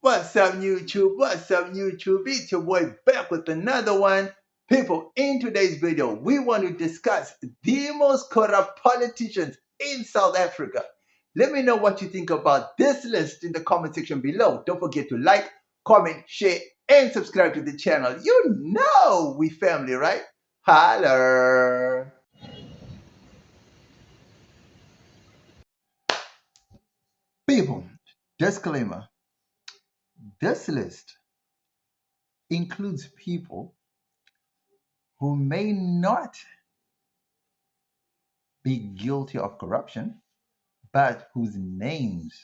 What's up, YouTube? What's up, YouTube? It's your boy back with another one. People, in today's video, we want to discuss the most corrupt politicians in South Africa. Let me know what you think about this list in the comment section below. Don't forget to like, comment, share, and subscribe to the channel. You know we family, right? Holler! People, disclaimer. This list includes people who may not be guilty of corruption, but whose names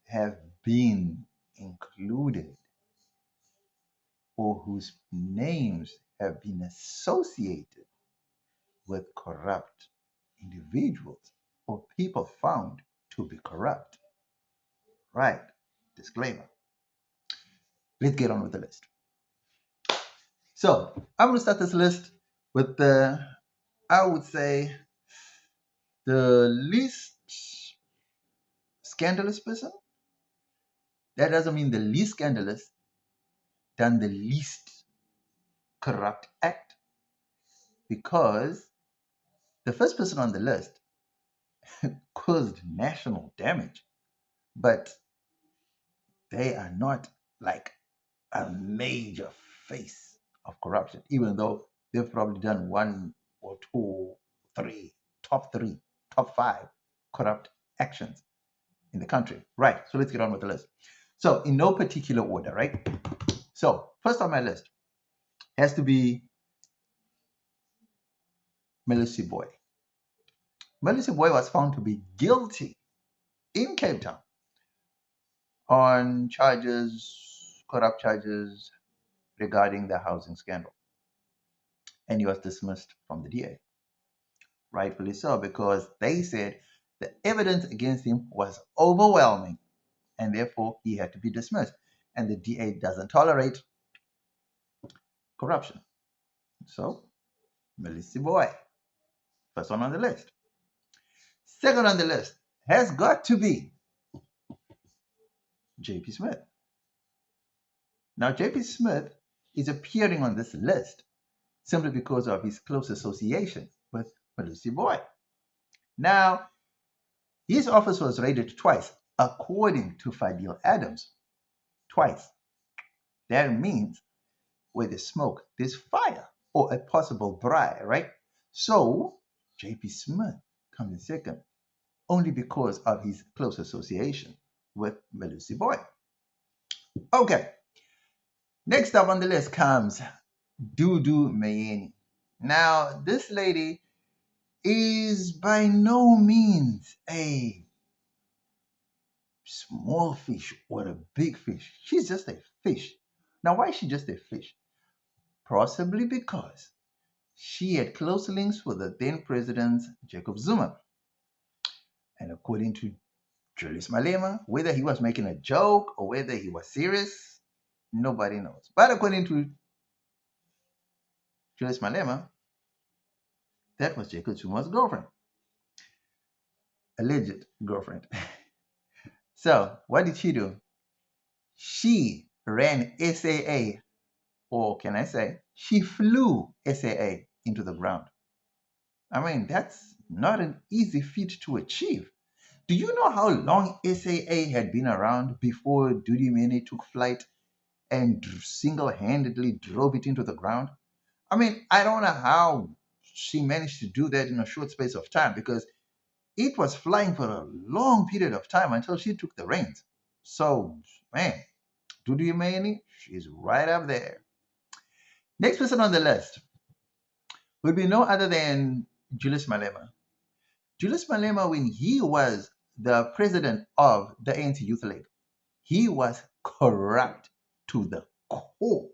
have been included or whose names have been associated with corrupt individuals or people found to be corrupt. Right? Disclaimer. Let's get on with the list. So I'm going to start this list with I would say, the least scandalous person. That doesn't mean the least scandalous, than the least corrupt act, because the first person on the list caused national damage, but they are not like a major face of corruption, even though they've probably done one or two, three, top five corrupt actions in the country. Right. So let's get on with the list. So in no particular order, right? So first on my list has to be Melissa Boy. Melissa Boy was found to be guilty in Cape Town on corrupt charges regarding the housing scandal. And he was dismissed from the DA. Rightfully so, because they said the evidence against him was overwhelming and therefore he had to be dismissed. And the DA doesn't tolerate corruption. So, Melissa Boy, first one on the list. Second on the list has got to be J.P. Smith. Now, J.P. Smith is appearing on this list simply because of his close association with Melissa Boy. Now, his office was raided twice, according to Fadil Adams. Twice. That means where there's smoke, there's fire, or a possible bribe, right? So, J.P. Smith comes in second, only because of his close association with Melissa Boy. Okay. Next up on the list comes Dudu Myeni. Now, this lady is by no means a small fish or a big fish. She's just a fish. Now, why is she just a fish? Possibly because she had close links with the then president, Jacob Zuma. And according to Julius Malema, whether he was making a joke or whether he was serious, nobody knows. But according to Julius Malema, that was Jacob Zuma's girlfriend. Alleged girlfriend. So, what did she do? She ran SAA, or can I say, she flew SAA into the ground. I mean, that's not an easy feat to achieve. Do you know how long SAA had been around before Dudu Myeni took flight and single-handedly drove it into the ground? I mean, I don't know how she managed to do that in a short space of time, because it was flying for a long period of time until she took the reins. So, man, Dudu Myeni, she's right up there. Next person on the list would be no other than Julius Malema. Julius Malema, when he was the president of the ANC Youth League, he was corrupt to the core.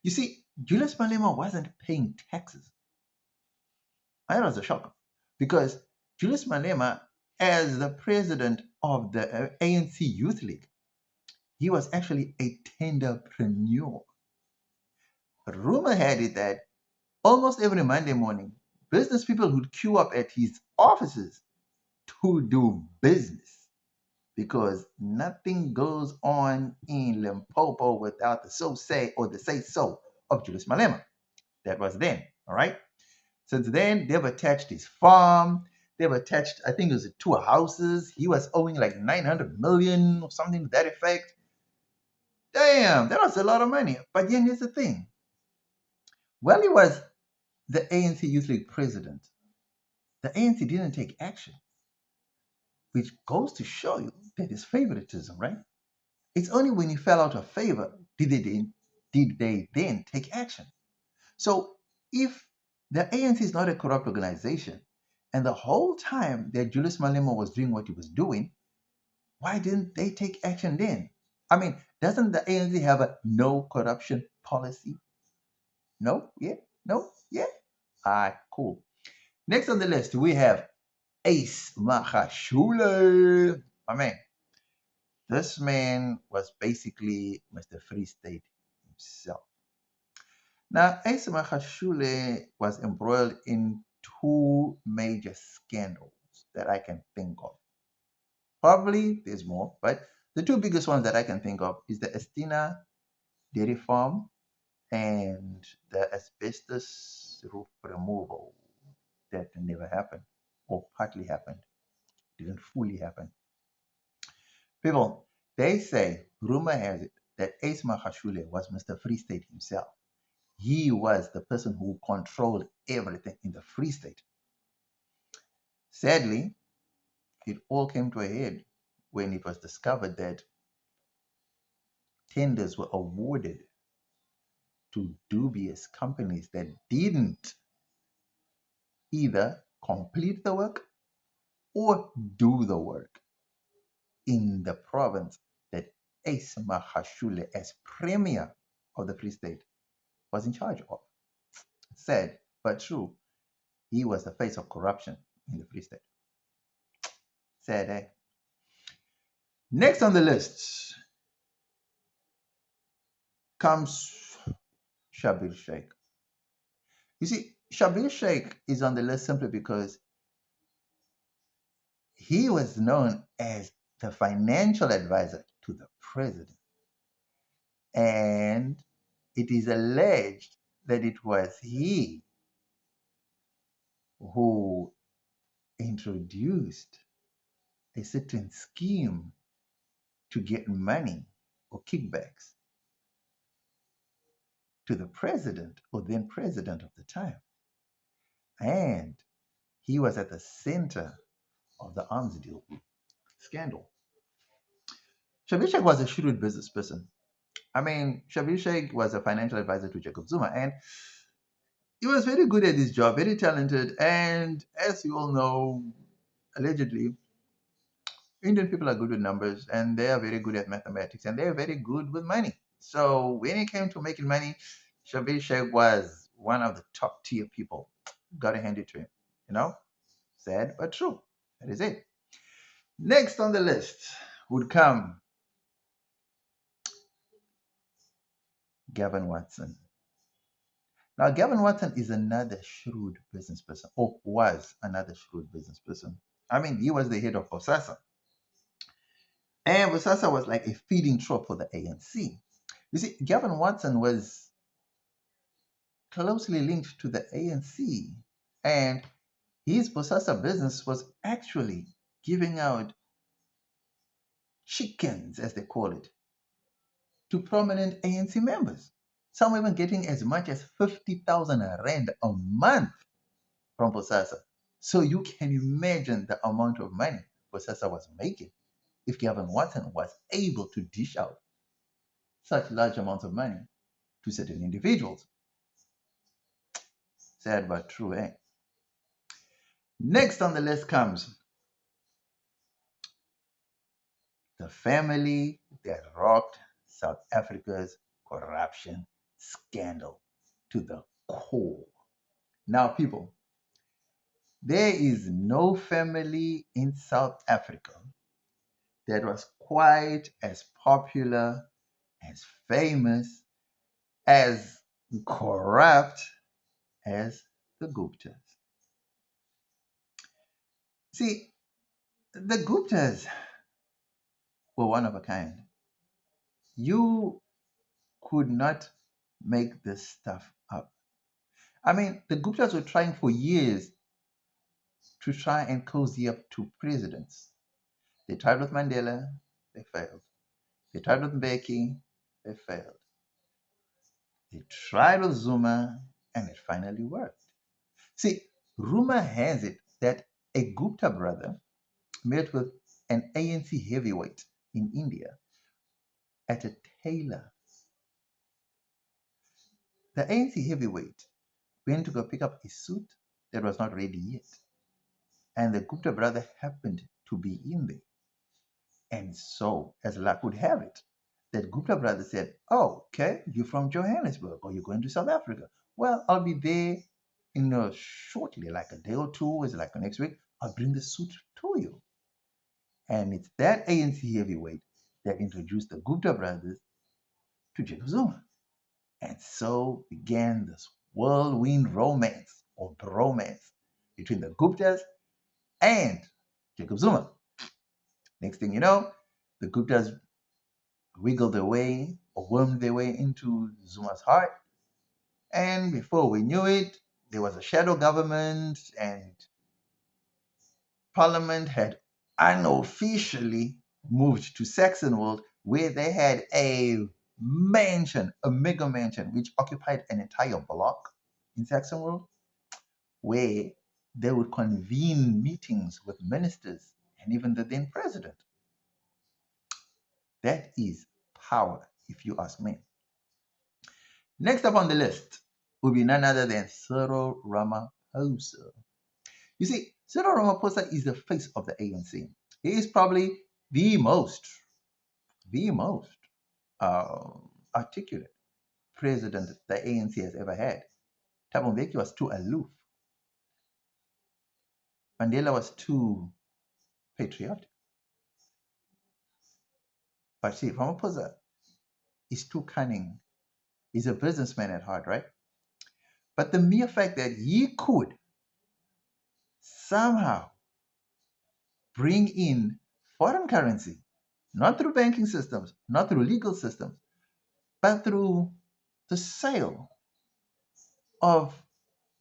You see, Julius Malema wasn't paying taxes. That was a shock, because Julius Malema, as the president of the ANC Youth League, he was actually a tenderpreneur. Rumor had it that almost every Monday morning, business people would queue up at his offices to do business, because nothing goes on in Limpopo without the so-say or the say-so of Julius Malema. That was then, all right? Since then, they've attached his farm. They've attached, I think it was 2 houses. He was owing like 900 million or something to that effect. Damn, that was a lot of money. But then here's the thing. While he was the ANC Youth League president, the ANC didn't take action, which goes to show you that it's favoritism, right? It's only when he fell out of favor did they then take action. So if the ANC is not a corrupt organization, and the whole time that Julius Malema was doing what he was doing, why didn't they take action then? I mean, doesn't the ANC have a no corruption policy? No? Yeah? No? Yeah? All right, cool. Next on the list, we have Ace Magashule. I mean, this man was basically Mr. Free State himself. Now, Ace Magashule was embroiled in two major scandals that I can think of. Probably there's more, but the two biggest ones that I can think of is the Estina dairy farm and the asbestos roof removal that never happened or partly happened, didn't fully happen. People, they say, rumor has it, that Ace Magashule was Mr. Free State himself. He was the person who controlled everything in the Free State. Sadly, it all came to a head when it was discovered that tenders were awarded to dubious companies that didn't either complete the work or do the work in the province that Ace Magashule, as premier of the Free State, was in charge of. Sad but true, he was the face of corruption in the Free State. Sad, eh? Next on the list comes Shabir Sheikh. You see, Shabir Sheikh is on the list simply because he was known as the financial advisor to the president. And it is alleged that it was he who introduced a certain scheme to get money or kickbacks to the president or then president of the time. And he was at the center of the arms deal scandal. Shabir Sheikh was a shrewd business person. I mean, Shabir Sheikh was a financial advisor to Jacob Zuma, and he was very good at his job, very talented. And as you all know, allegedly, Indian people are good with numbers and they are very good at mathematics and they are very good with money. So when it came to making money, Shabir Sheikh was one of the top tier people. Gotta hand it to him. You know, sad but true. That is it. Next on the list would come Gavin Watson. Now, Gavin Watson is another shrewd business person, or was another shrewd business person. I mean, he was the head of Bosasa. And Bosasa was like a feeding trough for the ANC. You see, Gavin Watson was closely linked to the ANC, and his Bosasa business was actually giving out chickens, as they call it, to prominent ANC members. Some even getting as much as 50,000 rand a month from Bosasa. So you can imagine the amount of money Bosasa was making if Gavin Watson was able to dish out such large amounts of money to certain individuals. Sad but true, eh? Next on the list comes the family that rocked South Africa's corruption scandal to the core. Now, people, there is no family in South Africa that was quite as popular, as famous, as corrupt as the Guptas. See, the Guptas, were one of a kind. You could not make this stuff up. I mean, the Guptas were trying for years to try and cozy up to presidents. They tried with Mandela, they failed. They tried with Mbeki, they failed. They tried with Zuma, and it finally worked. See, rumor has it that a Gupta brother met with an ANC heavyweight in India at a tailor. The ANC heavyweight went to go pick up a suit that was not ready yet, and the Gupta brother happened to be in there. And so, as luck would have it, that Gupta brother said, "Oh, okay, you're from Johannesburg, or you're going to South Africa. Well, I'll be there shortly, like a day or two, is like next week. I'll bring the suit to you." And it's that ANC heavyweight that introduced the Gupta brothers to Jacob Zuma. And so began this whirlwind romance or bromance between the Guptas and Jacob Zuma. Next thing you know, the Guptas wiggled their way or wormed their way into Zuma's heart. And before we knew it, there was a shadow government, and Parliament had unofficially moved to Saxonwold, where they had a mansion, a mega mansion, which occupied an entire block in Saxonwold, where they would convene meetings with ministers and even the then president. That is power, if you ask me. Next up on the list will be none other than Cyril Ramaphosa. You see, Cyril Ramaphosa is the face of the ANC. He is probably the most uh, articulate president the ANC has ever had. Thabo Mbeki was too aloof. Mandela was too patriotic. But see, Ramaphosa is too cunning. He's a businessman at heart, right? But the mere fact that he could somehow bring in foreign currency, not through banking systems, not through legal systems, but through the sale of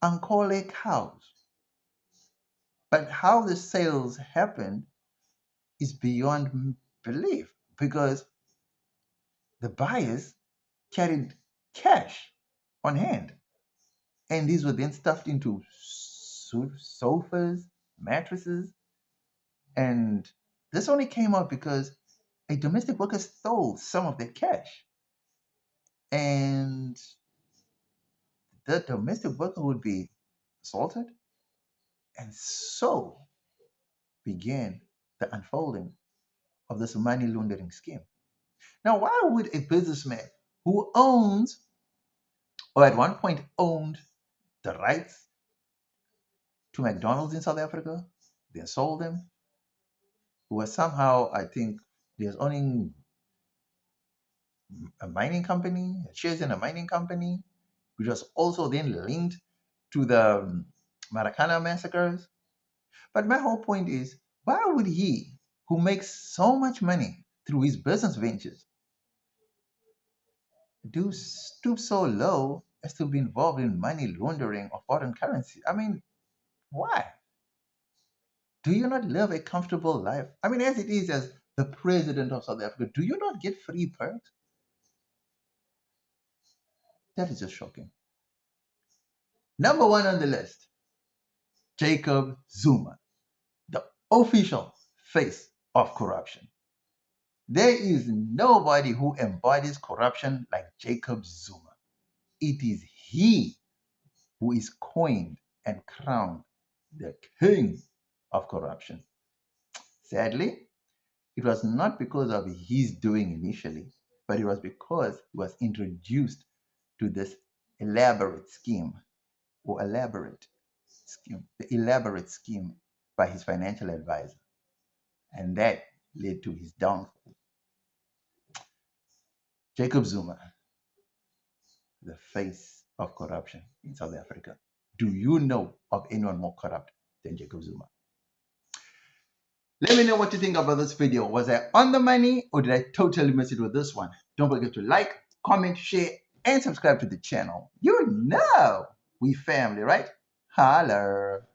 Ankole cows. But how the sales happened is beyond belief, because the buyers carried cash on hand, and these were then stuffed into sofas, mattresses, and this only came out because a domestic worker stole some of their cash, and the domestic worker would be assaulted, and so began the unfolding of this money laundering scheme. Now, why would a businessman who owns, or at one point owned, the rights to McDonald's in South Africa, then sold them, who was somehow, I think, there's owning a mining company, shares in a mining company, which was also then linked to the Maracana massacres. But my whole point is, why would he, who makes so much money through his business ventures, do stoop so low as to be involved in money laundering of foreign currency? I mean, why? Do you not live a comfortable life? I mean, as it is, as the president of South Africa, do you not get free perks? That is just shocking. Number one on the list, Jacob Zuma, the official face of corruption. There is nobody who embodies corruption like Jacob Zuma. It is he who is coined and crowned the king of corruption. Sadly, it was not because of his doing initially, but it was because he was introduced to this elaborate scheme, or elaborate scheme, the elaborate scheme by his financial advisor. And that led to his downfall. Jacob Zuma, the face of corruption in South Africa. Do you know of anyone more corrupt than Jacob Zuma? Let me know what you think about this video. Was I on the money or did I totally miss it with this one? Don't forget to like, comment, share, and subscribe to the channel. You know we family, right? Holler.